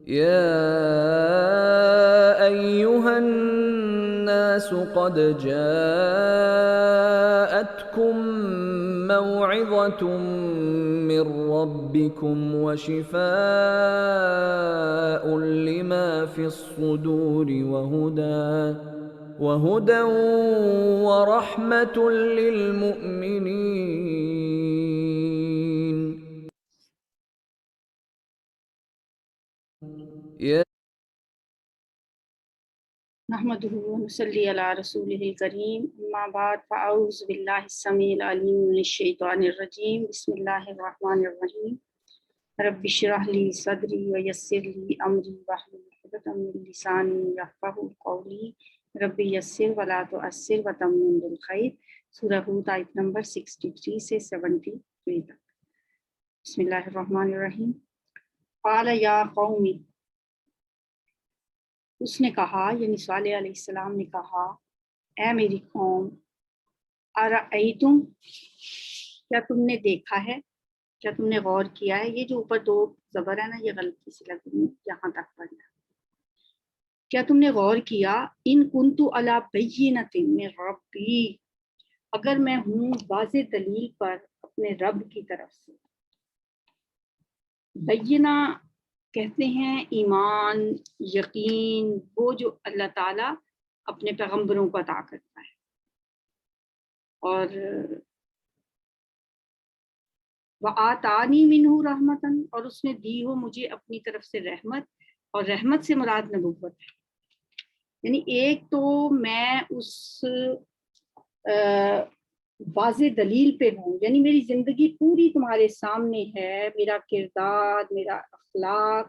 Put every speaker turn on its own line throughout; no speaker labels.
يا أيها الناس قد جاءتكم موعظة من ربكم وشفاء لما في الصدور وهدى ورحمة للمؤمنين.
نحمده ونصلي على رسوله الكريم اما بعد فاعوذ بالله السميع العليم من الشيطان الرجيم بسم الله الرحمن الرحيم رب اشرح لي صدري ويسر لي امري واحلل عقدة من لساني يفقهوا قولي رب يسر ولا تعسر وتمم بالخير سورہ ہود آیت نمبر 63 سے 73 تک. بسم اللہ الرحمن الرحیم. قال یا قومی، اس نے کہا یعنی صالح علیہ السلام نے کہا، اے میری قوم، ارأیتم، کیا تم نے دیکھا ہے، کیا تم نے غور کیا ہے. یہ جو اوپر دو زبر ہے نا، یہ غلطی سے لگی، یہاں تک پڑھنا. کیا تم نے غور کیا، ان کنت علی بینۃ من ربی، اگر میں ہوں واضح دلیل پر اپنے رب کی طرف سے. بینہ کہتے ہیں ایمان، یقین، وہ جو اللہ تعالیٰ اپنے پیغمبروں کو عطا کرتا ہے. اور وَآتَانِی مِنْہُ رَحْمَةً، اور اس نے دی ہو مجھے اپنی طرف سے رحمت، اور رحمت سے مراد نبوت ہے. یعنی ایک تو میں اس واضح دلیل پہ ہوں، یعنی میری زندگی پوری تمہارے سامنے ہے، میرا کردار، میرا اخلاق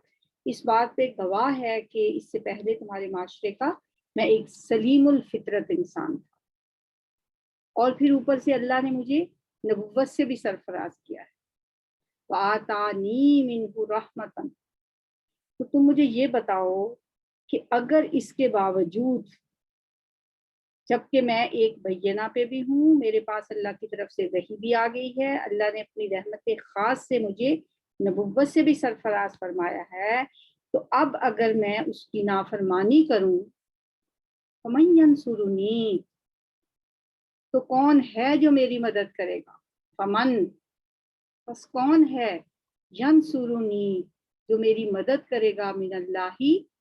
اس بات پہ گواہ ہے کہ اس سے پہلے تمہارے معاشرے کا میں ایک سلیم الفطرت انسان تھا. اور پھر اوپر سے اللہ نے مجھے نبوت سے بھی سرفراز کیا ہے. وَآتَانِی مِنْہُ رَحْمَةً، تو تم مجھے یہ بتاؤ کہ اگر اس کے باوجود، جبکہ میں ایک بینہ پہ بھی ہوں، میرے پاس اللہ کی طرف سے وحی بھی آ گئی ہے، اللہ نے اپنی رحمت خاص سے مجھے نبوت سے بھی سرفراز فرمایا ہے، تو اب اگر میں اس کی نافرمانی کروں، فَمَن يَنْصُرُنِی، تو کون ہے جو میری مدد کرے گا. فمن، بس کون ہے، ینصرنی، جو میری مدد کرے گا، من اللہ،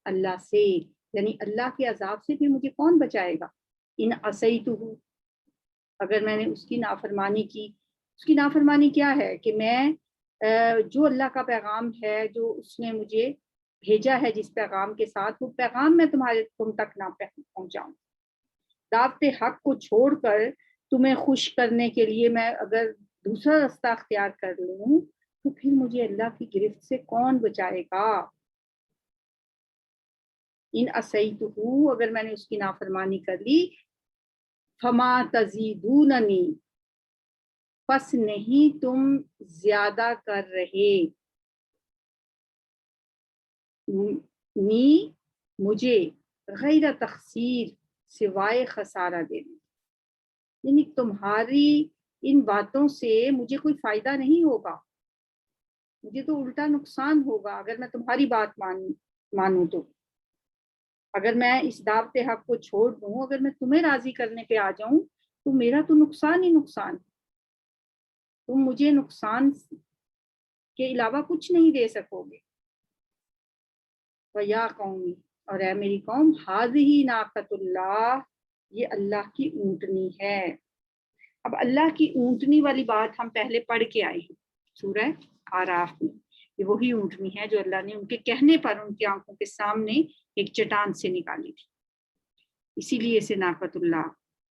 اللہ سے، یعنی اللہ کے عذاب سے بھی مجھے کون بچائے گا. ان عصیتہ، اگر میں نے اس کی نافرمانی کی. اس کی نافرمانی کیا ہے کہ میں جو اللہ کا پیغام ہے جو اس نے مجھے بھیجا ہے، جس پیغام کے ساتھ، وہ پیغام میں تم تک نہ پہنچاؤں. دعوت حق کو چھوڑ کر تمہیں خوش کرنے کے لیے میں اگر دوسرا راستہ اختیار کر لوں، تو پھر مجھے اللہ کی گرفت سے کون بچائے گا. ان عصیتہ، اگر میں نے اس کی نافرمانی کر لی، فما تزیدوننی، پس نہیں تم زیادہ کر رہے، نی مجھے، غیر تخسیر، سوائے خسارہ دینے. یعنی تمہاری ان باتوں سے مجھے کوئی فائدہ نہیں ہوگا، مجھے تو الٹا نقصان ہوگا اگر میں تمہاری بات مانوں. تو اگر میں اس دعوت حق کو چھوڑ دوں، اگر میں تمہیں راضی کرنے پہ آ جاؤں، تو میرا تو نقصان ہی نقصان. تم مجھے نقصان کے علاوہ کچھ نہیں دے سکو گے. وَيَا قَوْمِ، اور اے میری قوم، ہَذِهِ نَاقَةُ اللَّهِ، یہ اللہ کی اونٹنی ہے. اب اللہ کی اونٹنی والی بات ہم پہلے پڑھ کے آئے ہیں سورہ آراف میں. یہ وہی اونٹنی ہے جو اللہ نے ان کے کہنے پر ان کی آنکھوں کے سامنے ایک چٹان سے نکالی تھی. اسی لیے اسے ناقۃ اللہ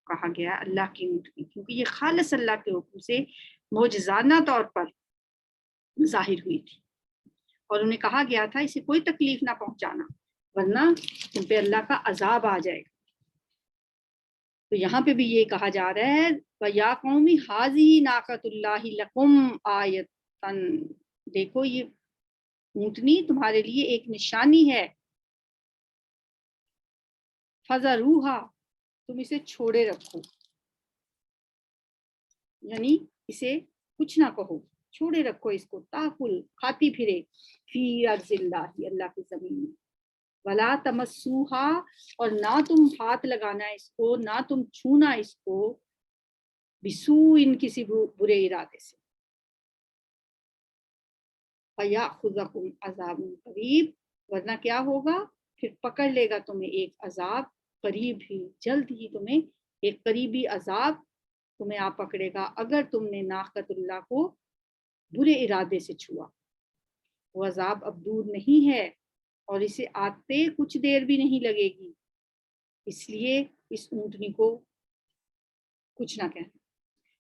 کہا گیا، اللہ کی اونٹنی، کیونکہ یہ خالص اللہ کے حکم سے معجزانہ طور پر ظاہر ہوئی تھی. اور انہیں کہا گیا تھا اسے کوئی تکلیف نہ پہنچانا، ورنہ تم پہ اللہ کا عذاب آ جائے گا. تو یہاں پہ بھی یہ کہا جا رہا ہے، وَيَا قَوْمِ هَٰذِهِ نَاقَةُ اللَّهِ لَكُمْ آیَةً، دیکھو یہ اونٹنی تمہارے لیے ایک نشانی ہے. فَذَرُوهَا، تم اسے چھوڑے رکھو، یعنی اسے کچھ نہ کہو، چھوڑے رکھو اس کو، تاکل کھاتی پھرے، فی ارض اللہ، اللہ کی زمین میں، ولا تمسوہا، اور نہ تم ہاتھ لگانا اس کو، نہ تم چھونا اس کو، بسو، ان کسی برے ارادے سے، فیاخذکم عذاب قریب، ورنہ کیا ہوگا، پھر پکڑ لے گا تمہیں ایک عذاب قریب ہی، جلد ہی تمہیں ایک قریبی عذاب تمہیں آ پکڑے گا اگر تم نے ناقۃ اللہ کو برے ارادے سے چھوا۔ وہ عذاب اب دور نہیں ہے اور اسے آتے کچھ دیر بھی نہیں لگے گی، اس لیے اس اونٹنی کو کچھ نہ کہنا۔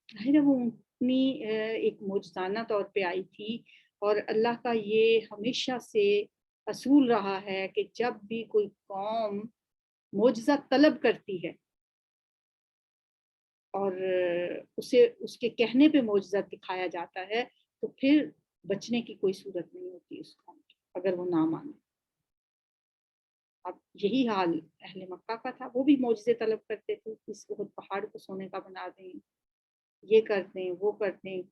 ظاہر ہے وہ اونٹنی ایک معجزانہ طور پہ آئی تھی، اور اللہ کا یہ ہمیشہ سے اصول رہا ہے کہ جب بھی کوئی قوم معجزہ طلب کرتی ہے اور اسے اس کے کہنے پہ معجزہ دکھایا جاتا ہے تو پھر بچنے کی کوئی صورت نہیں ہوتی اس قوم کی، اگر وہ نہ مانے۔ اب یہی حال اہل مکہ کا تھا، وہ بھی معجزے طلب کرتے تھے، اس احد پہاڑ کو سونے کا بنا دیں، یہ کر دیں، وہ کر دیں،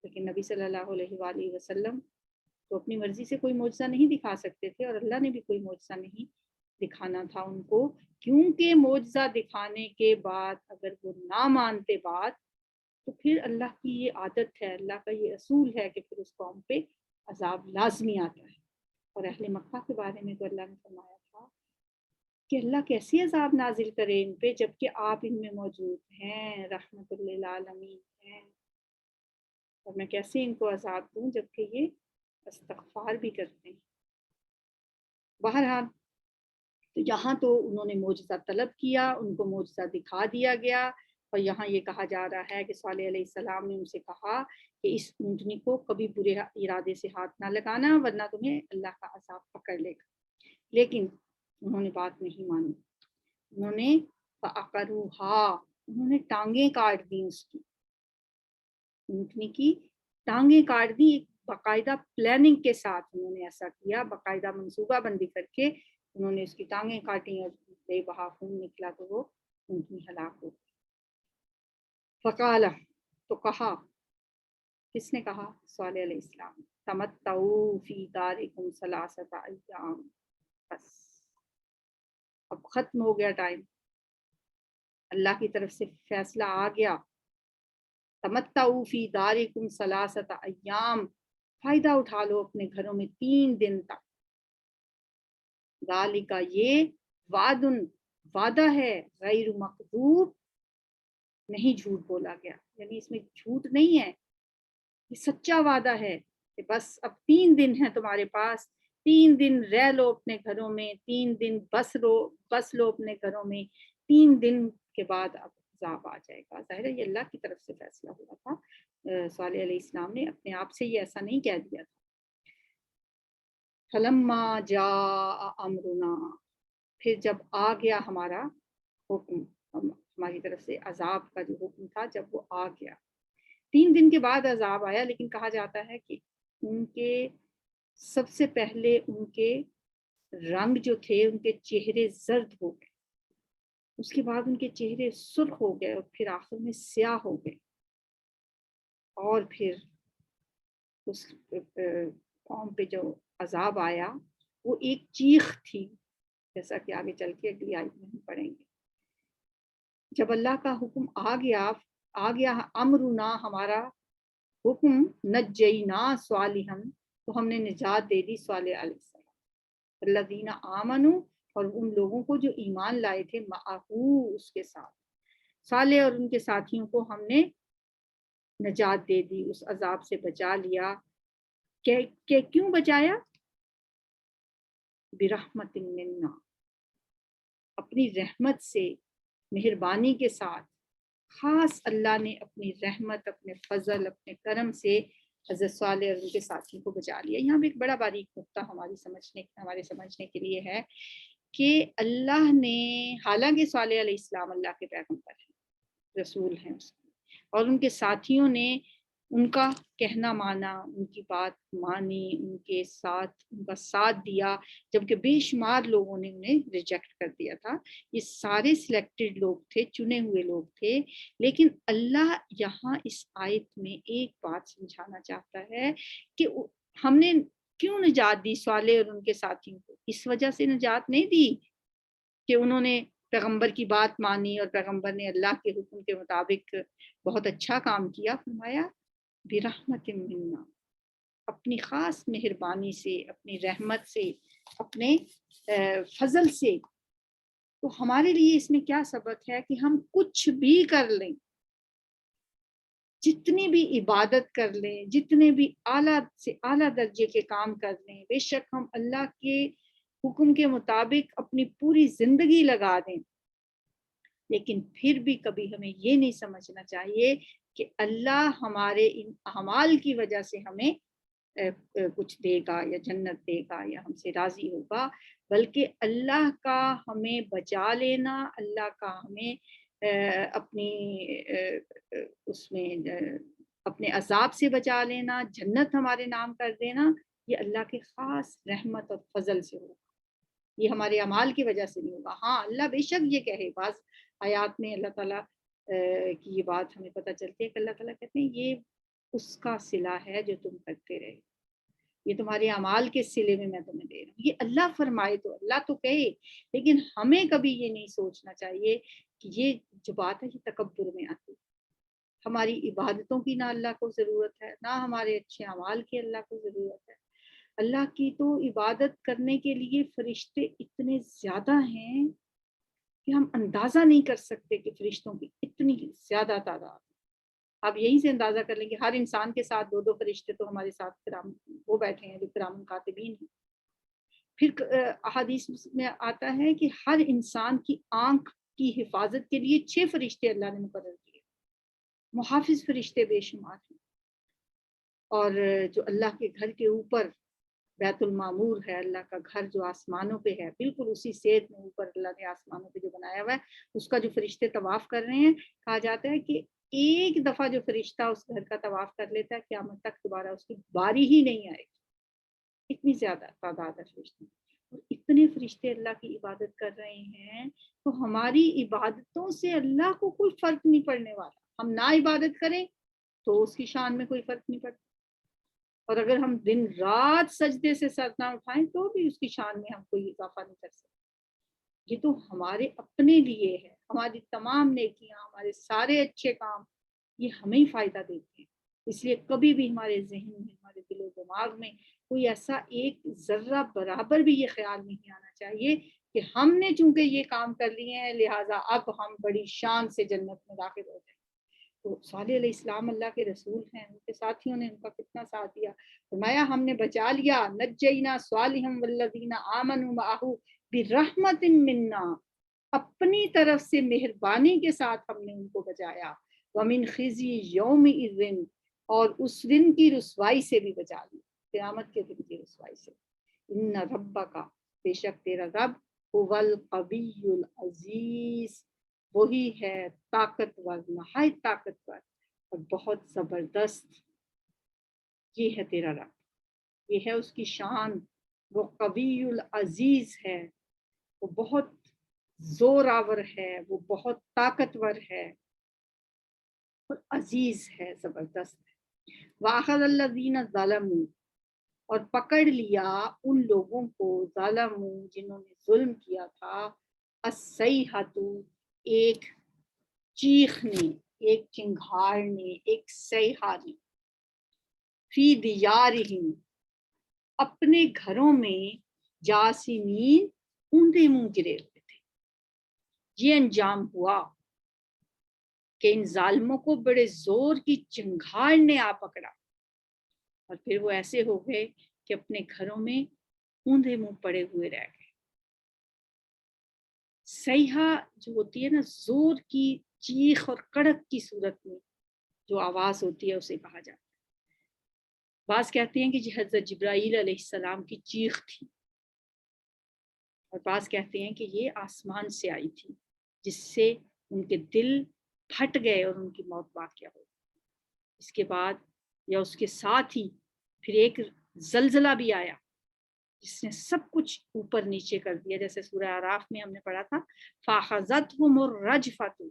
لیکن نبی صلی اللہ علیہ وآلہ وسلم تو اپنی مرضی سے کوئی معجزہ نہیں دکھا سکتے تھے، اور اللہ نے بھی کوئی معجزہ نہیں دکھانا تھا ان کو، کیونکہ معجزہ دکھانے کے بعد اگر وہ نہ مانتے بات تو پھر اللہ کی یہ عادت ہے، اللہ کا یہ اصول ہے کہ پھر اس قوم پہ عذاب لازمی آتا ہے۔ اور اہل مکہ کے بارے میں تو اللہ نے فرمایا تھا کہ اللہ کیسی عذاب نازل کرے ان پہ جبکہ آپ ان میں موجود ہیں، رحمت للعالمین ہیں، اور میں کیسے ان کو عذاب دوں جبکہ یہ استغفار بھی کرتے ہیں۔ بہرحال تو یہاں تو انہوں نے معجزہ طلب کیا، ان کو معجزہ دکھا دیا گیا، اور یہاں یہ کہا جا رہا ہے کہ صالح علیہ السلام نے ان سے کہا کہ اس اونٹنی کو کبھی برے ارادے سے ہاتھ نہ لگانا ورنہ تمہیں اللہ کا عذاب پکڑ لے گا، لیکن انہوں نے بات نہیں مانی، انہوں نے فَعَقَرُوهَا، انہوں نے ٹانگیں کاٹ دی، اس کی اونٹنی کی ٹانگیں کاٹ دی، ایک باقاعدہ پلاننگ کے ساتھ انہوں نے ایسا کیا، باقاعدہ منصوبہ بندی کر کے انہوں نے اس کی ٹانگیں کاٹی اور بے بہا خون نکلا تو وہ اونٹنی ہلاک ہو گئی۔ فقال، تو کہا، کس نے کہا؟ صالح علیہ السلام، تمتعوا فی دارکم ثلاثۃ ایام، بس اب ختم ہو گیا ٹائم، اللہ کی طرف سے فیصلہ آ گیا، تمتعوا فی دارکم ثلاثۃ ایام، فائدہ اٹھا لو اپنے گھروں میں 3 دن تک، ذالک، یہ وعد، وعدہ ہے، غیر مکذوب، نہیں جھوٹ بولا گیا، یعنی اس میں جھوٹ نہیں ہے، یہ سچا وعدہ ہے کہ بس اب 3 دن ہیں تمہارے پاس، 3 دن رہ لو اپنے گھروں میں، 3 دن بس لو اپنے گھروں میں، 3 دن کے بعد اب عذاب آ جائے گا۔ ظاہر ہے یہ اللہ کی طرف سے فیصلہ ہوا تھا، صالح علیہ السلام نے اپنے آپ سے یہ ایسا نہیں کہہ دیا تھا۔ فلما جاء امرنا، پھر جب آ گیا ہمارا حکم، ہماری طرف سے عذاب کا جو حکم تھا جب وہ آ گیا، 3 دن کے بعد عذاب آیا، لیکن کہا جاتا ہے کہ ان کے سب سے پہلے ان کے رنگ جو تھے ان کے چہرے زرد ہو گئے، اس کے بعد ان کے چہرے سرخ ہو گئے، اور پھر آخر میں سیاہ ہو گئے، اور پھر اس قوم پہ جو عذاب آیا وہ ایک چیخ تھی، جیسا کہ آگے چل کے اگلی آیت میں ہم پڑھیں گے۔ جب اللہ کا حکم آ گیا امرنا، ہمارا حکم، نجینا صالحا، تو ہم نے نجات دے دی صالح علیہ السلام، الذین آمنوا، اور ان لوگوں کو جو ایمان لائے تھے، معہو، اس کے ساتھ، صالح اور ان کے ساتھیوں کو ہم نے نجات دے دی، اس عذاب سے بچا لیا، کہ کیوں بچایا؟ برحمت منا، اپنی رحمت سے، مہربانی کے ساتھ، خاص اللہ نے اپنی رحمت، اپنے فضل، اپنے کرم سے حضرت صالح اور ان کے ساتھی کو بچا لیا۔ یہاں بھی ایک بڑا باریک نقطہ ہمارے سمجھنے کے لیے ہے کہ اللہ نے، حالانکہ صالح علیہ السلام اللہ کے پیغمبر ہیں، رسول ہیں اس کے، اور ان کے ساتھیوں نے ان کا کہنا مانا، ان کی بات مانی، ان کے ساتھ ان کا ساتھ دیا، جبکہ بے شمار لوگوں نے انہیں ریجیکٹ کر دیا تھا۔ یہ سارے سلیکٹڈ لوگ تھے، چنے ہوئے لوگ تھے، لیکن اللہ یہاں اس آیت میں ایک بات سمجھانا چاہتا ہے کہ ہم نے کیوں نجات دی صالح اور ان کے ساتھیوں کو؟ اس وجہ سے نجات نہیں دی کہ انہوں نے پیغمبر کی بات مانی اور پیغمبر نے اللہ کے حکم کے مطابق بہت اچھا کام کیا۔ فرمایا برحمت منا، اپنی خاص مہربانی سے، اپنی رحمت سے، اپنے فضل سے۔ تو ہمارے لیے اس میں کیا سبق ہے کہ ہم کچھ بھی کر لیں، جتنی بھی عبادت کر لیں، جتنے بھی اعلیٰ سے اعلیٰ درجے کے کام کر لیں، بے شک ہم اللہ کے حکم کے مطابق اپنی پوری زندگی لگا دیں، لیکن پھر بھی کبھی ہمیں یہ نہیں سمجھنا چاہیے کہ اللہ ہمارے ان اعمال کی وجہ سے ہمیں کچھ دے گا یا جنت دے گا یا ہم سے راضی ہوگا، بلکہ اللہ کا ہمیں بچا لینا، اللہ کا ہمیں اپنی اس میں اپنے عذاب سے بچا لینا، جنت ہمارے نام کر دینا، یہ اللہ کے خاص رحمت اور فضل سے ہوگا، یہ ہمارے اعمال کی وجہ سے نہیں ہوگا۔ ہاں اللہ بے شک یہ کہے، بعض آیات میں اللہ تعالیٰ کی یہ بات ہمیں پتہ چلتی ہے کہ اللہ تعالیٰ کہتے ہیں یہ اس کا صلہ ہے جو تم کرتے رہے، یہ تمہارے اعمال کے صلے میں میں تمہیں دے رہا ہوں۔ یہ اللہ فرمائے تو اللہ تو کہے، لیکن ہمیں کبھی یہ نہیں سوچنا چاہیے کہ یہ جو بات ہے یہ تکبر میں آتی ہے۔ ہماری عبادتوں کی نہ اللہ کو ضرورت ہے، نہ ہمارے اچھے اعمال کی اللہ کو ضرورت ہے۔ اللہ کی تو عبادت کرنے کے لیے فرشتے اتنے زیادہ ہیں کہ ہم اندازہ نہیں کر سکتے کہ فرشتوں کی اتنی زیادہ تعداد۔ آپ یہیں سے اندازہ کر لیں کہ ہر انسان کے ساتھ 2 فرشتے تو ہمارے ساتھ کرام وہ بیٹھے ہیں جو کرام کاتبین ہیں۔ پھر احادیث میں آتا ہے کہ ہر انسان کی آنکھ کی حفاظت کے لیے 6 فرشتے اللہ نے مقرر کیے، محافظ فرشتے بے شمار ہیں۔ اور جو اللہ کے گھر کے اوپر بیت المعمور ہے، اللہ کا گھر جو آسمانوں پہ ہے، بالکل اسی سیٹ میں اوپر اللہ نے آسمانوں پہ جو بنایا ہوا ہے، اس کا جو فرشتے طواف کر رہے ہیں، کہا جاتا ہے کہ ایک دفعہ جو فرشتہ اس گھر کا طواف کر لیتا ہے قیامت تک دوبارہ اس کی باری ہی نہیں آئے گی، اتنی زیادہ تعداد ہے فرشتوں۔ اور اتنے فرشتے اللہ کی عبادت کر رہے ہیں، تو ہماری عبادتوں سے اللہ کو کوئی فرق نہیں پڑنے والا۔ ہم نہ عبادت کریں تو اس کی شان میں کوئی فرق نہیں پڑتا، اور اگر ہم دن رات سجدے سے سر نہ اٹھائیں تو بھی اس کی شان میں ہم کوئی اضافہ نہیں کر سکتے۔ یہ تو ہمارے اپنے لیے ہے، ہماری تمام نیکیاں، ہمارے سارے اچھے کام یہ ہمیں ہی فائدہ دیتے ہیں۔ اس لیے کبھی بھی ہمارے ذہن میں، ہمارے دل و دماغ میں کوئی ایسا ایک ذرہ برابر بھی یہ خیال نہیں آنا چاہیے کہ ہم نے چونکہ یہ کام کر لیے ہیں لہٰذا اب ہم بڑی شان سے جنت میں داخل ہو جائیں۔ تو صالح علیہ السلام اللہ کے رسول ہیں، ان کے ساتھیوں نے ان کا کتنا ساتھ دیا۔ فرمایا ہم نے بچا لیا، نجینا صالحا والذین آمنوا معہ برحمت منا، اپنی طرف سے مہربانی کے ساتھ ہم نے ان کو بچایا، ومن خزی یومئذ، اور اس دن کی رسوائی سے بھی بچا لیا، قیامت کے دن کی رسوائی سے۔ ان ربک، بے شک تیرا رب، هو القوی العزیز، وہی ہے طاقتور، نہایت طاقتور اور بہت زبردست۔ یہ ہے تیرا رب، یہ ہے اس کی شان، وہ قوی العزیز ہے، وہ بہت زور آور ہے، وہ بہت طاقتور ہے اور عزیز ہے، زبردست ہے۔ وَأَخَذَ الَّذِينَ ظَلَمُوا، اور پکڑ لیا ان لوگوں کو، ظالموں جنہوں نے ظلم کیا تھا، الصیحۃ، ایک چیخ نے، ایک چنگھاڑ نے، ایک صیحہ نے، فی دیارہم، اپنے گھروں میں، جاسمین، اوندے منہ گرے ہوئے تھے۔ یہ انجام ہوا کہ ان ظالموں کو بڑے زور کی چنگھاڑ نے آ پکڑا، اور پھر وہ ایسے ہو گئے کہ اپنے گھروں میں اوندے منہ پڑے ہوئے رہ گئے۔ صیحہ جو ہوتی ہے نا، زور کی چیخ اور کڑک کی صورت میں جو آواز ہوتی ہے اسے کہا جاتا ہے۔ بعض کہتے ہیں کہ یہ حضرت جبرائیل علیہ السلام کی چیخ تھی، اور بعض کہتے ہیں کہ یہ آسمان سے آئی تھی جس سے ان کے دل پھٹ گئے اور ان کی موت واقع ہو۔ اس کے بعد یا اس کے ساتھ ہی پھر ایک زلزلہ بھی آیا جس نے سب کچھ اوپر نیچے کر دیا، جیسے سورہ اعراف میں ہم نے پڑھا تھا فَأَخَذَتْهُمُ الرَّجْفَةُ،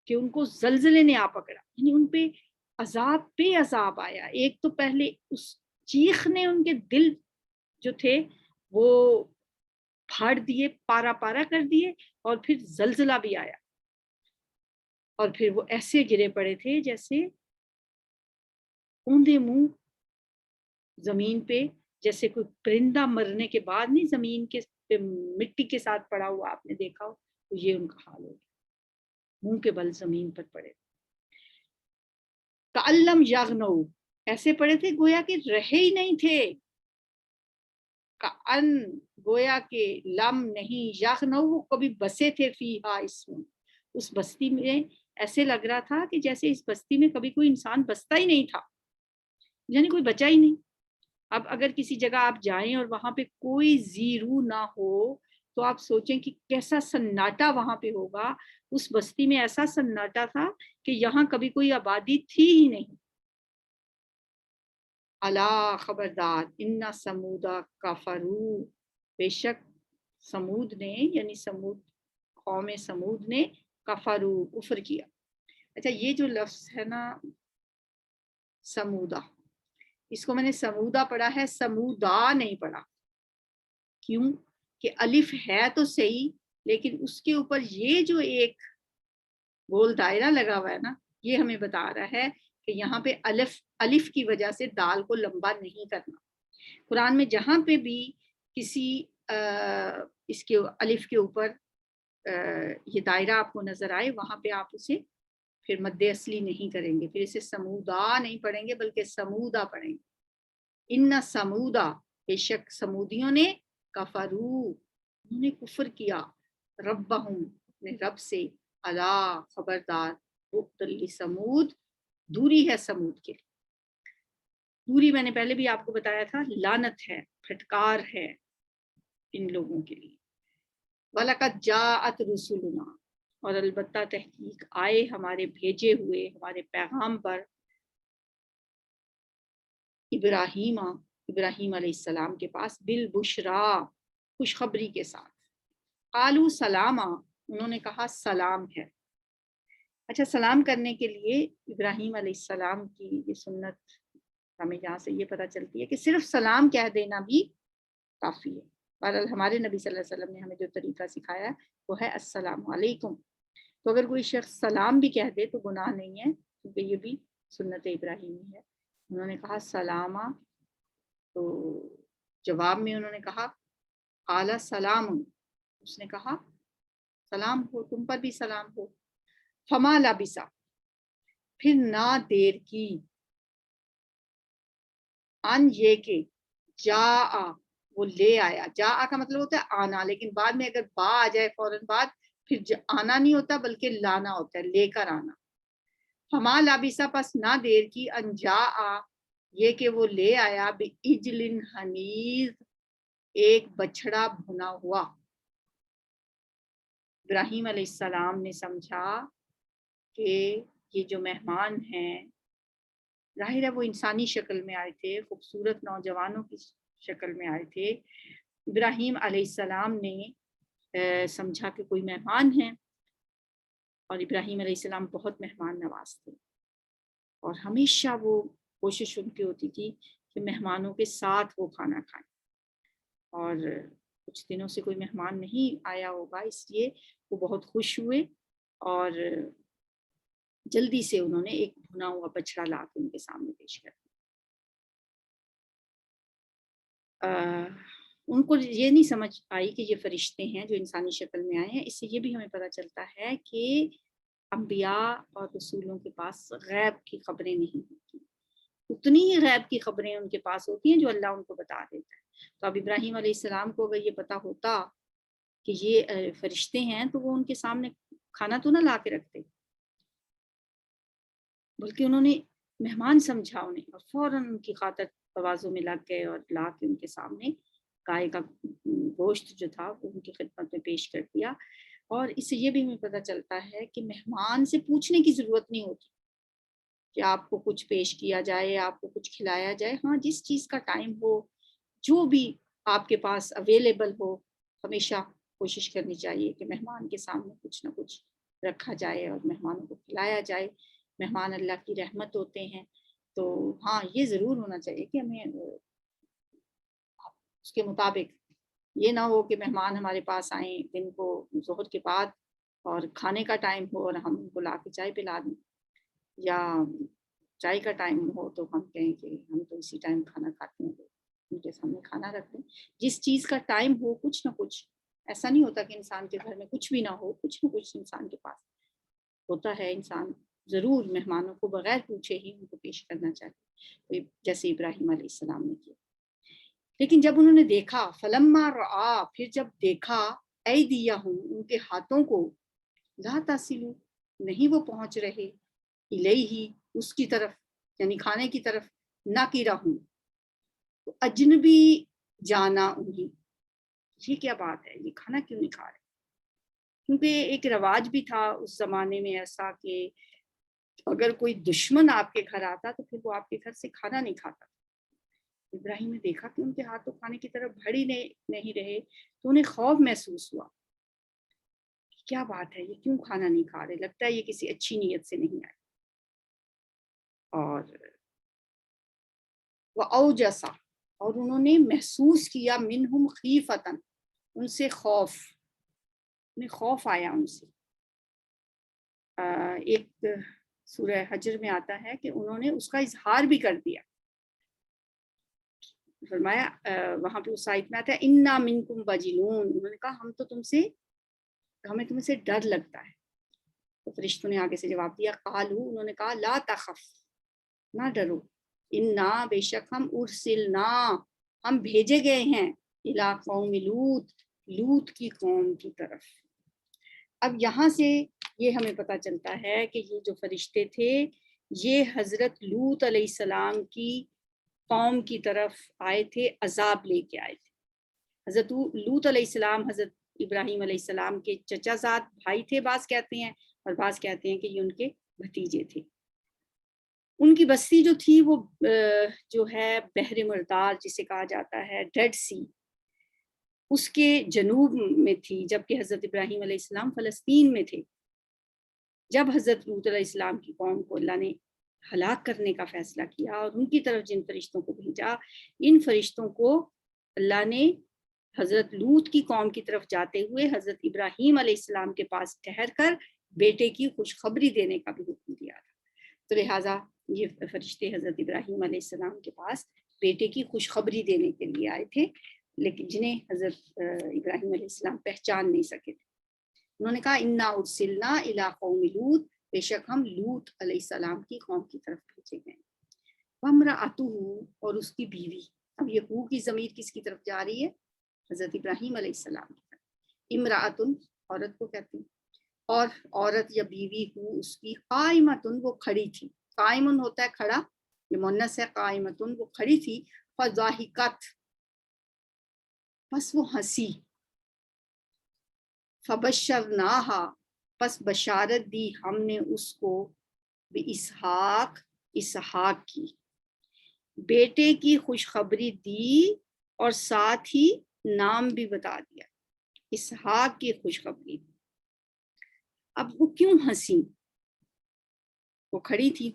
کہ ان کو زلزلے نے آ پکڑا، یعنی ان پہ عذاب آیا۔ ایک تو پہلے اس چیخ نے ان کے دل جو تھے وہ پھاڑ دیے، پارا پارا کر دیے، اور پھر زلزلہ بھی آیا، اور پھر وہ ایسے گرے پڑے تھے جیسے اوندے منہ زمین پہ، جیسے کوئی پرندہ مرنے کے بعد نہیں زمین کے پہ مٹی کے ساتھ پڑا ہوا آپ نے دیکھا ہو، تو یہ ان کا حال ہو گیا، منہ کے بل زمین پر پڑے۔ کَأَلَّمْ يَغْنَوْا، ایسے پڑے تھے گویا کہ رہے ہی نہیں تھے، کَأَن، گویا کہ لم نہیں، یغنو، کبھی بسے تھے فیہا، اس بستی میں ایسے لگ رہا تھا کہ جیسے اس بستی میں کبھی کوئی انسان بستا ہی نہیں تھا، یعنی کوئی بچا ہی نہیں۔ اب اگر کسی جگہ آپ جائیں اور وہاں پہ کوئی زیرو نہ ہو تو آپ سوچیں کہ کیسا سناٹا وہاں پہ ہوگا۔ اس بستی میں ایسا سناٹا تھا کہ یہاں کبھی کوئی آبادی تھی ہی نہیں۔ الا، خبردار، ان سمودا کفرو، بے شک سمود نے، یعنی سمود، قوم سمود نے، کفرو، کفر کیا۔ اچھا، یہ جو لفظ ہے نا سمودا، اس کو میں نے سمودا پڑھا ہے، سمودا نہیں پڑھا۔ کیوں؟ کہ الف ہے تو صحیح، لیکن اس کے اوپر یہ جو ایک گول دائرہ لگا ہوا ہے نا، یہ ہمیں بتا رہا ہے کہ یہاں پہ الف کی وجہ سے دال کو لمبا نہیں کرنا۔ قرآن میں جہاں پہ بھی کسی اس کے الف کے اوپر یہ دائرہ آپ کو نظر آئے، وہاں پہ آپ اسے پھر مد اصلی نہیں کریں گے، پھر اسے سمودا نہیں پڑھیں گے بلکہ سمودا پڑھیں گے۔ ان سمودا، بے شک سمودیوں نے، کفرو، انہوں نے کفر کیا، ربہم، اپنے رب سے، الا، خبردار، بُعْدًا سمود، دوری ہے سمود کے لیے۔ دوری میں نے پہلے بھی آپ کو بتایا تھا، لعنت ہے، پھٹکار ہے ان لوگوں کے لیے۔ وَلَقَدْ جَاءَتْ رُسُلُنَا، اور البتہ تحقیق آئے ہمارے بھیجے ہوئے، ہمارے پیغام پر، ابراہیم علیہ السلام کے پاس، بالبشرا، خوشخبری کے ساتھ، قالوا سلاما، انہوں نے کہا سلام ہے۔ اچھا، سلام کرنے کے لیے ابراہیم علیہ السلام کی یہ سنت ہمیں یہاں سے یہ پتہ چلتی ہے کہ صرف سلام کہہ دینا بھی کافی ہے۔ بہرحال ہمارے نبی صلی اللہ علیہ وسلم نے ہمیں جو طریقہ سکھایا وہ ہے السلام علیکم۔ تو اگر کوئی شخص سلام بھی کہہ دے تو گناہ نہیں ہے، کیونکہ یہ بھی سنت ابراہیمی ہے۔ انہوں نے کہا سلامہ، تو جواب میں انہوں نے کہا قال سلام، اس نے کہا سلام ہو، تم پر بھی سلام ہو۔ فما لبثا، پھر نہ دیر کی، ان یہ کہ جا، وہ لے آیا۔ جا کا مطلب ہوتا ہے آنا، لیکن بعد میں اگر با آ جائے فوراً بعد، پھر آنا نہیں ہوتا بلکہ لانا ہوتا ہے، لے کر آنا۔ فما لبثا، پس نہ دیر کی، ان جا، یہ کہ وہ لے آیا، بعجل حنیذ، ایک بچڑا بھنا ہوا۔ ابراہیم علیہ السلام نے سمجھا کہ یہ جو مہمان ہیں، ظاہر ہے وہ انسانی شکل میں آئے تھے، خوبصورت نوجوانوں کی شکل میں آئے تھے۔ ابراہیم علیہ السلام نے سمجھا کہ کوئی مہمان ہیں، اور ابراہیم علیہ السلام بہت مہمان نواز تھے، اور ہمیشہ وہ کوشش ان کی ہوتی تھی کہ مہمانوں کے ساتھ وہ کھانا کھائیں۔ اور کچھ دنوں سے کوئی مہمان نہیں آیا ہوگا، اس لیے وہ بہت خوش ہوئے، اور جلدی سے انہوں نے ایک بھنا ہوا بچڑا لا کے ان کے سامنے پیش کر دیا۔ ان کو یہ نہیں سمجھ آئی کہ یہ فرشتے ہیں جو انسانی شکل میں آئے ہیں۔ اس سے یہ بھی ہمیں پتہ چلتا ہے کہ انبیاء اور رسولوں کے پاس غیب کی خبریں نہیں ہوتی، اتنی ہی غیب کی خبریں ان کے پاس ہوتی ہیں جو اللہ ان کو بتا دیتا ہے۔ تو اب ابراہیم علیہ السلام کو اگر یہ پتہ ہوتا کہ یہ فرشتے ہیں تو وہ ان کے سامنے کھانا تو نہ لا کے رکھتے، بلکہ انہوں نے مہمان سمجھا انہیں، اور فوراً ان کی خاطر تواضع میں لگ گئے اور لا کے ان کے سامنے گائے کا گوشت جو تھا وہ ان کی خدمت میں پیش کر دیا۔ اور اس سے یہ بھی ہمیں پتہ چلتا ہے کہ مہمان سے پوچھنے کی ضرورت نہیں ہوتی، کہ آپ کو کچھ پیش کیا جائے، آپ کو کچھ کھلایا جائے. ہاں جس چیز کا ٹائم ہو، جو بھی آپ کے پاس اویلیبل ہو، ہمیشہ کوشش کرنی چاہیے کہ مہمان کے سامنے کچھ نہ کچھ رکھا جائے اور مہمانوں کو کھلایا جائے. مہمان اللہ کی رحمت ہوتے ہیں. تو ہاں یہ ضرور ہونا چاہیے کہ ہمیں اس کے مطابق یہ نہ ہو کہ مہمان ہمارے پاس آئیں دن کو ظہر کے بعد اور کھانے کا ٹائم ہو اور ہم ان کو لا کے چائے پلا دیں، یا چائے کا ٹائم ہو تو ہم کہیں کہ ہم تو اسی ٹائم کھانا کھاتے ہیں، ان کے سامنے کھانا رکھ دیں. جس چیز کا ٹائم ہو کچھ نہ کچھ. ایسا نہیں ہوتا کہ انسان کے گھر میں کچھ بھی نہ ہو، کچھ نہ کچھ انسان کے پاس ہوتا ہے. انسان ضرور مہمانوں کو بغیر پوچھے ہی ان کو پیش کرنا چاہیے، جیسے ابراہیم علیہ السلام نے کیا. لیکن جب انہوں نے دیکھا، فلما رآ، پھر جب دیکھا، ایدیہم، ان کے ہاتھوں کو، لا تصلو، نہیں وہ پہنچ رہے، الیہ، اس کی طرف، یعنی کھانے کی طرف، ناکرہم، تو اجنبی جانا انہیں. یہ کیا بات ہے، یہ کھانا کیوں نہیں کھا رہے؟ کیونکہ ایک رواج بھی تھا اس زمانے میں ایسا کہ اگر کوئی دشمن آپ کے گھر آتا تو پھر وہ آپ کے گھر سے کھانا نہیں کھاتا. ابراہیم نے دیکھا کہ ان کے ہاتھ تو کھانے کی طرف بڑھ ہی نہیں رہے، تو انہیں خوف محسوس ہوا. کیا بات ہے، یہ کیوں کھانا نہیں کھا رہے؟ لگتا ہے یہ کسی اچھی نیت سے نہیں آئے. اور وَأَوْجَسَ، اور انہوں نے محسوس کیا، منہم خیفتن، ان سے خوف، انہیں خوف آیا ان سے. ایک سورہ حجر میں آتا ہے کہ انہوں نے اس کا اظہار بھی کر دیا. فرمایا وہاں پہ اس آیت میں آتا ہے اِنَّا مِنْكُمْ وَجِلُونَ، انہوں نے کہا ہمیں تم سے ڈر لگتا ہے. تو فرشتوں نے آگے سے جواب دیا، قالوا، انہوں نے کہا، لا تخف، نہ ڈرو، انا، بے شک ہم، ارسلنا، ہم بھیجے گئے ہیں، الی قوم لوط، لوط کی قوم کی طرف. اب یہاں سے یہ ہمیں پتہ چلتا ہے کہ یہ جو فرشتے تھے یہ حضرت لوط علیہ السلام کی قوم کی طرف آئے تھے، عذاب لے کے آئے تھے. حضرت لوط علیہ السلام حضرت ابراہیم علیہ السلام کے چچا زاد بھائی تھے، بعض کہتے ہیں، اور بعض کہتے ہیں کہ یہ ان کے بھتیجے تھے. ان کی بستی جو تھی وہ جو ہے بحر مردار جسے کہا جاتا ہے، ڈیڈ سی، اس کے جنوب میں تھی، جبکہ حضرت ابراہیم علیہ السلام فلسطین میں تھے. جب حضرت لوط علیہ السلام کی قوم کو اللہ نے ہلاک کرنے کا فیصلہ کیا اور ان کی طرف جن فرشتوں کو بھیجا، ان فرشتوں کو اللہ نے حضرت لوط کی قوم کی طرف جاتے ہوئے حضرت ابراہیم علیہ السلام کے پاس ٹھہر کر بیٹے کی خوشخبری دینے کا بھی حکم دیا تھا. تو لہٰذا یہ فرشتے حضرت ابراہیم علیہ السلام کے پاس بیٹے کی خوشخبری دینے کے لیے آئے تھے، لیکن جنہیں حضرت ابراہیم علیہ السلام پہچان نہیں سکے تھے. انہوں نے کہا انا ارسلنا الی قوم لوط، بے شک ہم لوط علیہ السلام کی قوم کی طرف بھیجے گئے. وامرأتہ، اور اس کی بیوی. اب یہ ہو کی ضمیر کس کی طرف جا رہی ہے؟ حضرت ابراہیم علیہ السلام کی طرف. امرأتن، عورت کو کہتے ہیں، اور عورت یا بیوی ہو اس کی، قائمتن، وہ کھڑی تھی. قائمن ہوتا ہے کھڑا، یہ مؤنث ہے، قائمتن، وہ کھڑی تھی. فضاحکت، پس وہ ہنسی. فبشرناہا، پس بشارت دی ہم نے اس کو، باسحاق، اسحاق کی، بیٹے کی خوشخبری دی اور ساتھ ہی نام بھی بتا دیا، اسحاق کی خوشخبری دی. اب وہ کیوں ہنسی؟ وہ کھڑی تھی،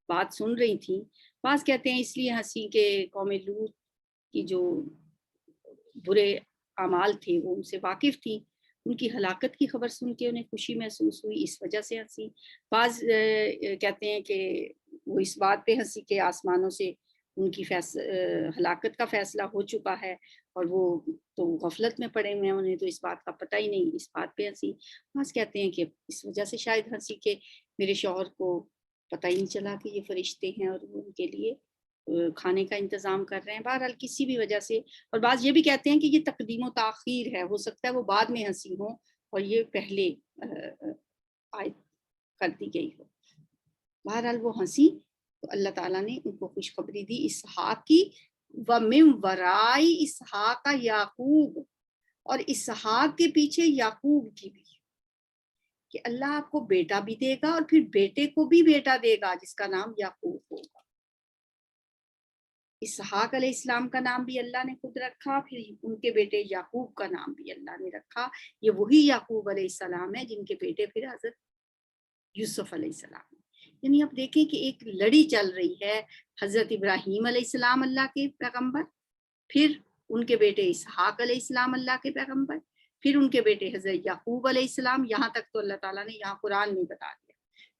بات سن رہی تھی. بعض کہتے ہیں اس لیے ہنسی کہ قوم لوط کی جو برے اعمال تھے وہ ان سے واقف تھی، ان کی ہلاکت کی خبر سن کے انہیں خوشی محسوس ہوئی، اس وجہ سے ہنسی. بعض کہتے ہیں کہ وہ اس بات پہ ہنسی کہ آسمانوں سے ان کی ہلاکت کا فیصلہ ہو چکا ہے اور وہ تو غفلت میں پڑے ہوئے ہیں، انہیں تو اس بات کا پتہ ہی نہیں، اس بات پہ ہنسی. بعض کہتے ہیں کہ اس وجہ سے شاید ہنسی کہ میرے شوہر کو پتہ ہی نہیں چلا کہ یہ فرشتے ہیں اور وہ ان کے لیے کھانے کا انتظام کر رہے ہیں. بہرحال کسی بھی وجہ سے. اور بعض یہ بھی کہتے ہیں کہ یہ تقدیم و تاخیر ہے، ہو سکتا ہے وہ بعد میں ہنسی ہوں اور یہ پہلے عائد کر دی گئی ہو. بہرحال وہ ہنسی تو اللہ تعالیٰ نے ان کو خوشخبری دی اسحاق کی. وَمِن وَرَاءِ اسحاق یعقوب، اور اسحاق کے پیچھے یعقوب کی بھی. کہ اللہ آپ کو بیٹا بھی دے گا اور پھر بیٹے کو بھی بیٹا دے گا جس کا نام یعقوب ہوگا۔ اسحاق علیہ السلام کا نام بھی اللہ نے خود رکھا، پھر ان کے بیٹے یعقوب کا نام بھی اللہ نے رکھا۔ یہ وہی یعقوب علیہ السلام ہے جن کے بیٹے پھر حضرت یوسف علیہ السلام۔ یعنی آپ دیکھیں کہ ایک لڑی چل رہی ہے، حضرت ابراہیم علیہ السلام اللہ کے پیغمبر، پھر ان کے بیٹے اسحاق علیہ السلام اللہ کے پیغمبر، پھر ان کے بیٹے حضرت یعقوب علیہ السلام، یہاں تک تو اللہ تعالیٰ نے یہاں قرآن میں بتا دیا۔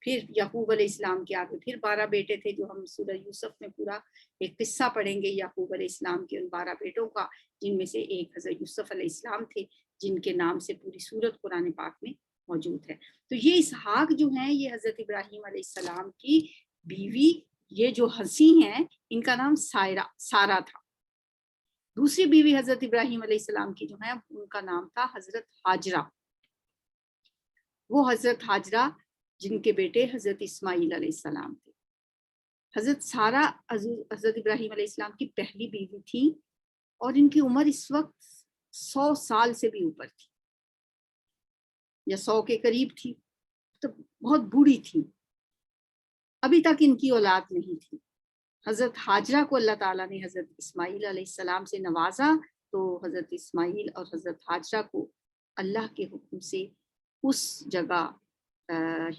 پھر یعقوب علیہ السلام کے آگے پھر 12 بیٹے تھے، جو ہم سورہ یوسف میں پورا ایک قصہ پڑھیں گے یعقوب علیہ السلام کے ان 12 بیٹوں کا، جن میں سے ایک حضرت یوسف علیہ السلام تھے، جن کے نام سے پوری سورت قرآن پاک میں موجود ہے۔ تو یہ اسحاق جو ہیں یہ حضرت ابراہیم علیہ السلام کی بیوی، یہ جو ہنسی ہیں ان کا نام سارا تھا۔ دوسری بیوی حضرت ابراہیم علیہ السلام کی جو ہے ان کا نام تھا حضرت ہاجرہ۔ وہ حضرت ہاجرہ جن کے بیٹے حضرت اسماعیل علیہ السلام تھے۔ حضرت سارا حضرت ابراہیم علیہ السلام کی پہلی بیوی تھی اور ان کی عمر اس وقت 100 سال سے بھی اوپر تھی یا 100 کے قریب تھی، تو بہت بوڑھی تھی، ابھی تک ان کی اولاد نہیں تھی۔ حضرت ہاجرہ کو اللہ تعالیٰ نے حضرت اسماعیل علیہ السلام سے نوازا، تو حضرت اسماعیل اور حضرت ہاجرہ کو اللہ کے حکم سے اس جگہ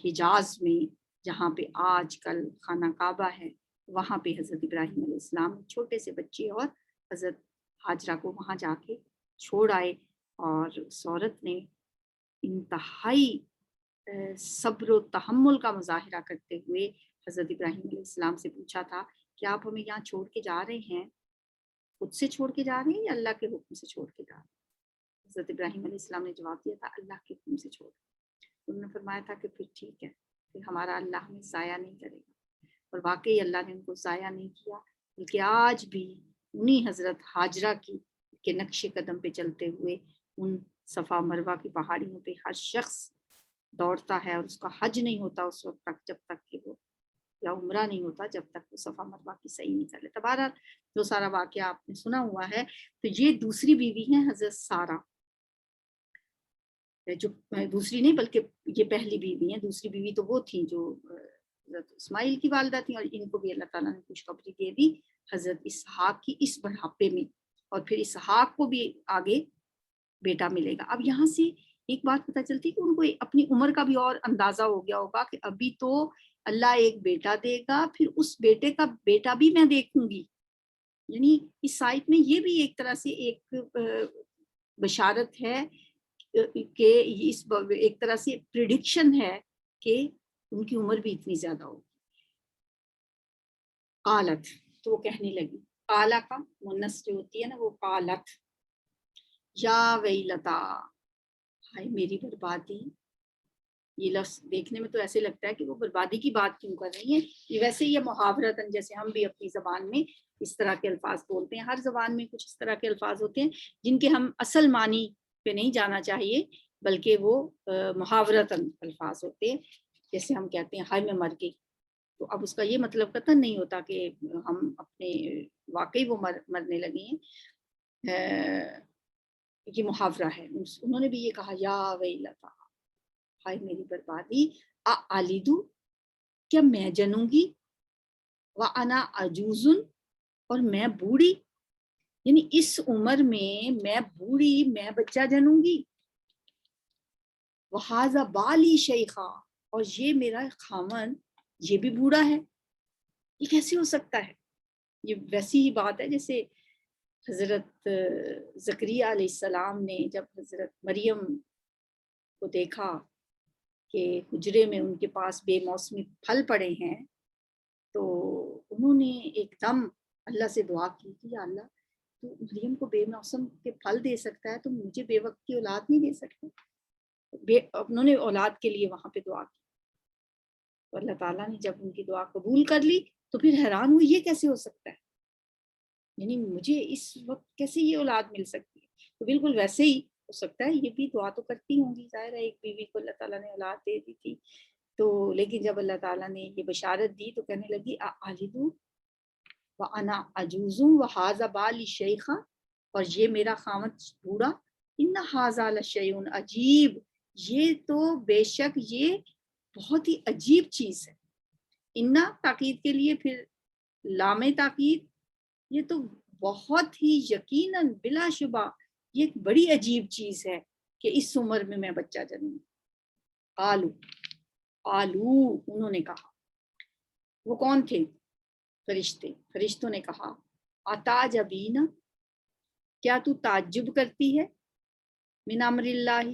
حجاز میں جہاں پہ آج کل خانہ کعبہ ہے، وہاں پہ حضرت ابراہیم علیہ السلام چھوٹے سے بچے اور حضرت ہاجرہ کو وہاں جا کے چھوڑ آئے۔ اور اس عورت نے انتہائی صبر و تحمل کا مظاہرہ کرتے ہوئے حضرت ابراہیم علیہ السلام سے پوچھا تھا کہ آپ ہمیں یہاں چھوڑ کے جا رہے ہیں، خود سے چھوڑ کے جا رہے ہیں یا اللہ کے حکم سے چھوڑ کے جا رہے ہیں؟ حضرت ابراہیم علیہ السلام نے جواب دیا تھا اللہ کے حکم سے چھوڑ۔ انہوں نے فرمایا تھا کہ پھر ٹھیک ہے، پھر ہمارا اللہ ہمیں ضائع نہیں کرے گا۔ اور واقعی اللہ نے ان کو ضائع نہیں کیا، بلکہ آج بھی انہی حضرت ہاجرہ کے نقش قدم پہ چلتے ہوئے ان صفا مروہ کی پہاڑیوں پہ ہر شخص دوڑتا ہے، اور اس کا حج نہیں ہوتا اس وقت تک جب تک کہ وہ، یا عمرہ نہیں ہوتا جب تک وہ صفا مروہ کی صحیح نہیں کر لیتا۔ بہرحال جو سارا واقعہ آپ نے سنا ہوا ہے۔ تو یہ دوسری بیوی ہیں حضرت سارا، جو دوسری نہیں بلکہ یہ پہلی بیوی ہیں۔ دوسری بیوی تو وہ تھی جو حضرت اسماعیل کی والدہ تھیں، اور ان کو بھی اللہ تعالیٰ نے خوشخبری دے دی حضرت اسحاق کی اس بڑھاپے میں، اور پھر اسحاق کو بھی آگے بیٹا ملے گا۔ اب یہاں سے ایک بات پتہ چلتی کہ ان کو اپنی عمر کا بھی اور اندازہ ہو گیا ہوگا کہ ابھی تو اللہ ایک بیٹا دے گا، پھر اس بیٹے کا بیٹا بھی میں دیکھوں گی۔ یعنی اس آیت میں یہ بھی ایک طرح سے ایک بشارت ہے کہ اس ایک طرح سے پریڈکشن ہے کہ ان کی عمر بھی اتنی زیادہ ہوگی۔ قالت، تو وہ کہنے لگی، قالا کا مونس جو ہوتی ہے نا وہ قالت، یا ویلتا، ہائے میری بربادی۔ یہ لفظ دیکھنے میں تو ایسے لگتا ہے کہ وہ بربادی کی بات کیوں کر رہی ہیں، یہ ویسے یہ محاورتاً جیسے ہم بھی اپنی زبان میں اس طرح کے الفاظ بولتے ہیں، ہر زبان میں کچھ اس طرح کے الفاظ ہوتے ہیں جن کے ہم اصل معنی پہ نہیں جانا چاہیے، بلکہ وہ محاورتاً الفاظ ہوتے ہیں۔ جیسے ہم کہتے ہیں ہائے میں مر گئی، تو اب اس کا یہ مطلب قطعاً نہیں ہوتا کہ ہم اپنے واقعی وہ مرنے لگے ہیں، یہ محاورہ ہے۔ انہوں نے بھی یہ کہا یا ویلتا، ہائے میری بربادی، آلیدو، کیا میں جنوں گی، وَأَنَا عَجُوزٌ، اور میں بوڑھی، یعنی اس عمر میں بوڑھی، میں بچہ جنوں گی، وَهَذَا بَالِي شَيْخًا، اور یہ میرا خامن یہ بھی بوڑھا ہے، یہ کیسے ہو سکتا ہے؟ یہ ویسی ہی بات ہے جیسے حضرت زکریا علیہ السلام نے جب حضرت مریم کو دیکھا کہ حجرے میں ان کے پاس بے موسمی پھل پڑے ہیں، تو انہوں نے ایک دم اللہ سے دعا کی کہ یا اللہ تو مریم کو بے موسم کے پھل دے سکتا ہے تو مجھے بے وقت کی اولاد نہیں دے سکتا۔ انہوں نے اولاد کے لیے وہاں پہ دعا کی، تو اللہ تعالیٰ نے جب ان کی دعا قبول کر لی تو پھر حیران ہوئی یہ کیسے ہو سکتا ہے، یعنی مجھے اس وقت کیسے یہ اولاد مل سکتی ہے؟ تو بالکل ویسے ہی ہو سکتا ہے، یہ بھی دعا تو کرتی ہوں گی، ظاہر ہے ایک بیوی کو اللہ تعالیٰ نے اولاد دے دی تھی، تو لیکن جب اللہ تعالیٰ نے یہ بشارت دی تو کہنے لگی آلدو وَأَنَا عَجُوزٌ وَهَذَا بَالِي شَيْخًا، اور یہ میرا خامد بوڑھا، إِنَّ هَذَا لَشَيْءٌ عَجِیب، یہ تو بے شک یہ بہت ہی عجیب چیز ہے. انا تاکید کے لیے پھر لام تاکید، یہ تو بہت ہی یقیناً بلا شبہ یہ ایک بڑی عجیب چیز ہے کہ اس عمر میں بچہ جنم. قالو انہوں نے کہا. وہ کون تھے؟ فرشتے. فرشتوں نے کہا اتعجبین، کیا تو تعجب کرتی ہے، من امر اللہ،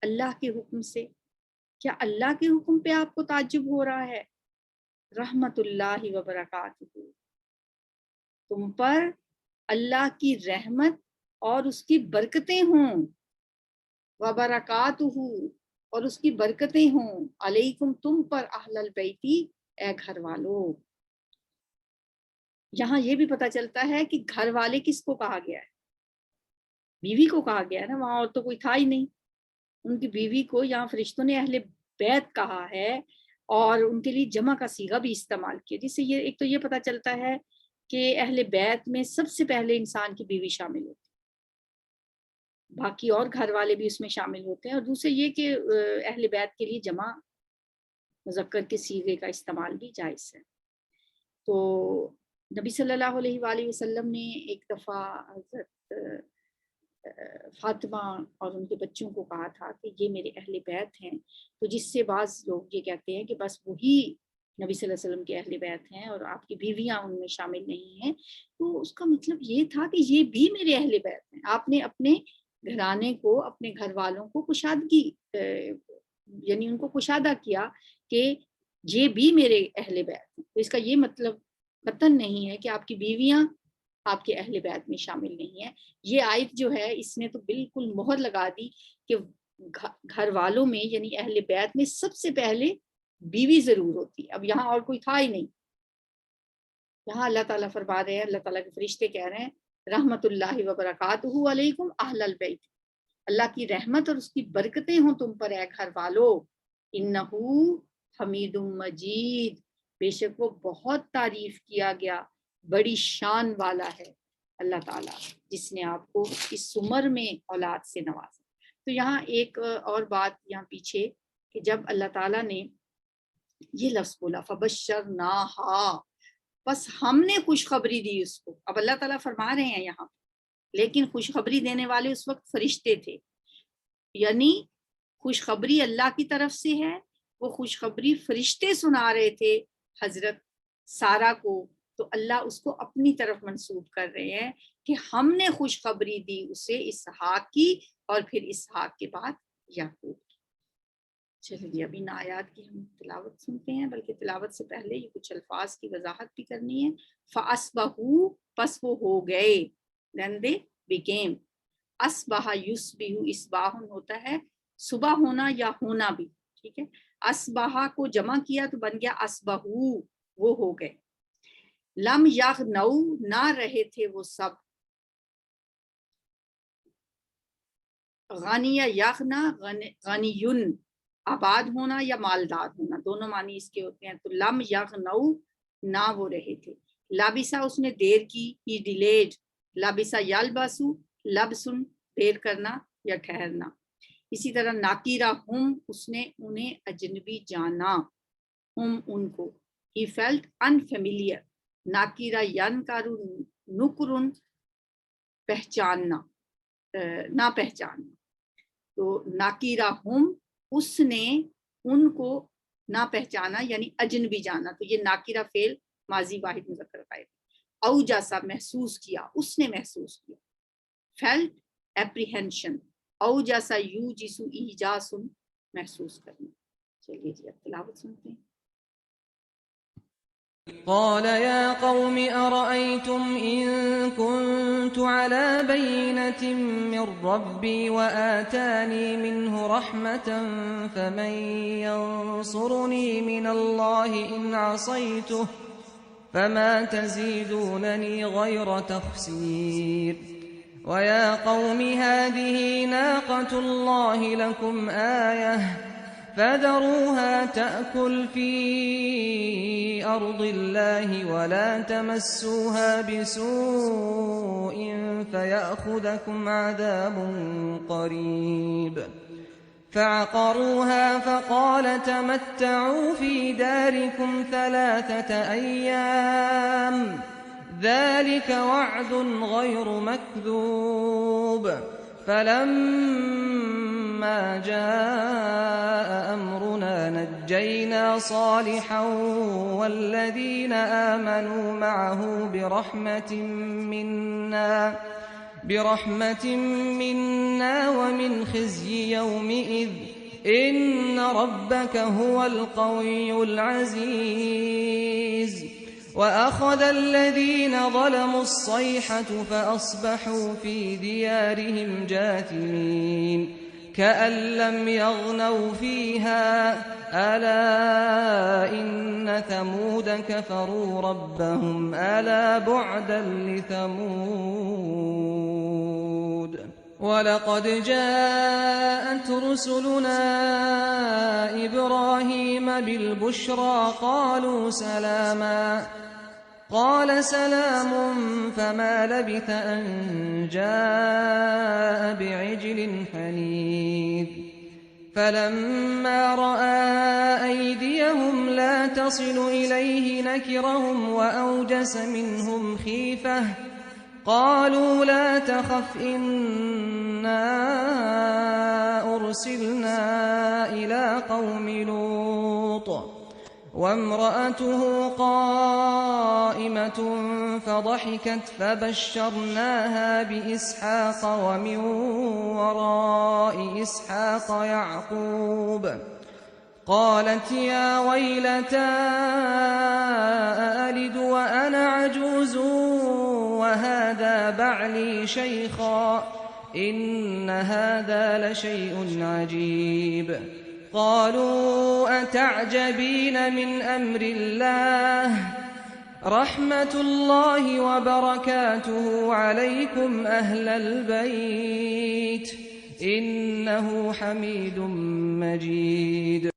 اللہ کے حکم سے، کیا اللہ کے حکم پہ آپ کو تعجب ہو رہا ہے؟ رحمت اللہ وبرکاتہ، تم پر اللہ کی رحمت اور اس کی برکتیں ہوں، وبرکاتہ اور اس کی برکتیں ہوں، علیکم تم پر، اہل البیتی اے گھر والو. یہاں یہ بھی پتہ چلتا ہے کہ گھر والے کس کو کہا گیا ہے؟ بیوی کو کہا گیا ہے نا، وہاں اور تو کوئی تھا ہی نہیں. ان کی بیوی کو یہاں فرشتوں نے اہل بیت کہا ہے اور ان کے لیے جمع کا صیغہ بھی استعمال کیا، جس سے یہ ایک تو یہ پتہ چلتا ہے کہ اہل بیت میں سب سے پہلے انسان کی بیوی شامل ہوتی ہے، باقی اور گھر والے بھی اس میں شامل ہوتے ہیں. اور دوسرے یہ کہ اہل بیت کے لیے جمع مذکر کے صیغے کا استعمال بھی جائز ہے. تو نبی صلی اللہ علیہ وآلہ وسلم نے ایک دفعہ حضرت فاطمہ اور ان کے بچوں کو کہا تھا کہ یہ میرے اہل بیت ہیں، تو جس سے بعض لوگ یہ کہتے ہیں کہ بس وہی نبی صلی اللہ علیہ وسلم کے اہل بیت ہیں اور آپ کی بیویاں ان میں شامل نہیں ہیں. تو اس کا مطلب یہ تھا کہ یہ بھی میرے اہل بیت ہیں. آپ نے اپنے گھرانے کو، اپنے گھر والوں کو کشادگی یعنی ان کو کشادہ کیا کہ یہ بھی میرے اہل بیت ہیں. تو اس کا یہ مطلب قطعاً نہیں ہے کہ آپ کی بیویاں آپ کے اہل بیت میں شامل نہیں ہیں. یہ آیت جو ہے اس نے تو بالکل مہر لگا دی کہ گھر والوں میں یعنی اہل بیت میں سب سے پہلے بیوی ضرور ہوتی. اب یہاں اور کوئی تھا ہی نہیں. یہاں اللہ تعالیٰ فرما رہے ہیں، اللہ تعالیٰ کے فرشتے کہہ رہے ہیں رحمت اللہ وبرکاتہ علیکم اہل البیت، اللہ کی رحمت اور اس کی برکتیں ہوں تم پر اے گھر والو. انہو حمید مجید، بے شک وہ بہت تعریف کیا گیا، بڑی شان والا ہے اللہ تعالیٰ جس نے آپ کو اس عمر میں اولاد سے نوازا. تو یہاں ایک اور بات یہاں پیچھے کہ جب اللہ تعالیٰ نے یہ لفظ بولا فبشرناہا، بس ہم نے خوشخبری دی اس کو. اب اللہ تعالیٰ فرما رہے ہیں یہاں، لیکن خوشخبری دینے والے اس وقت فرشتے تھے، یعنی خوشخبری اللہ کی طرف سے ہے. وہ خوشخبری فرشتے سنا رہے تھے حضرت سارہ کو، تو اللہ اس کو اپنی طرف منسوب کر رہے ہیں کہ ہم نے خوشخبری دی اسے اسحاق کی اور پھر اسحاق کے بعد یعقوب. چلیے ابھی ان آیات کی ہم تلاوت سنتے ہیں، بلکہ تلاوت سے پہلے یہ کچھ الفاظ کی وضاحت بھی کرنی ہے. فَأَصْبَحُوا، پس وہ ہو گئے، then they became. اصبح یصبح، اصباح ہوتا ہے صبح ہونا یا ہونا بھی، ٹھیک ہے. اصبح کو جمع کیا تو بن گیا اصبحوا، وہ ہو گئے. لم یغنوا، نہ رہے تھے وہ سب. غنی یغنا، غنیون آباد ہونا یا مالدار ہونا، دونوں معنی اس کے ہوتے ہیں. تو لم یغنوا، نہ وہ رہے تھے. لابسا، اس نے دیر کی، ہی ڈیلیڈ. لابسا یلبسو، لبسن دیر کرنا یا ٹھہرنا. اسی طرح ناکیرہ ہم، اس نے انہیں اجنبی جانا، ہم ان کو. He felt unfamiliar. ناکیرہ ینکر، نکرن پہچاننا، نہ پہچاننا. تو ناکیرہ ہم، اس نے ان کو نہ پہچانا یعنی اجنبی جانا. تو یہ ناکیرہ فعل ماضی واحد مذکر غائب. او جیسا محسوس کیا، اس نے محسوس کیا. فیلٹ اپریہنشن، او جیسا یو جسو ایجاسن محسوس کرنا. چلیے جی اب تلاوت سنتے ہیں.
قال يا قوم أرأيتم إن كنت على بينة من ربي وآتاني منه رحمة فمن ينصرني من الله إن عصيته فما تزيدونني غير تخسير. ويا قوم هذه ناقة الله لكم آية فذروها تأكل في أرض الله ولا تمسوها بسوء فيأخذكم عذاب قريب. فعقروها فقال تمتعوا في داركم 3 أيام ذلك وعد غير مكذوب فلما جاء أمرنا نجينا صالحا والذين آمنوا معه برحمة منا ومن خزي يومئذ إن ربك هو القوي العزيز وأخذ الذين ظلموا الصيحة فأصبحوا في ديارهم جاثمين كأن لم يغنوا فيها ألا إن ثمود كفروا ربهم ألا بعدا لثمود ولقد جاءت رسلنا إبراهيم بالبشرى قالوا سلاما قال سلام فما لبث أن جاء بعجل حنيذ فلما رأى أيديهم لا تصل إليه نكرهم وأوجس منهم خيفة قالوا لا تخف إنا أرسلنا إلى قوم لوط وامرأته قائمة فضحكت فبشرناها بإسحاق ومن وراء إسحاق يعقوب قالت يا ويلتى أألد وأنا عجوز وهذا بعلي شيخا إن هذا لشيء عجيب قالوا أتعجبين من أمر الله رحمة الله وبركاته عليكم أهل البيت إنه حميد مجيد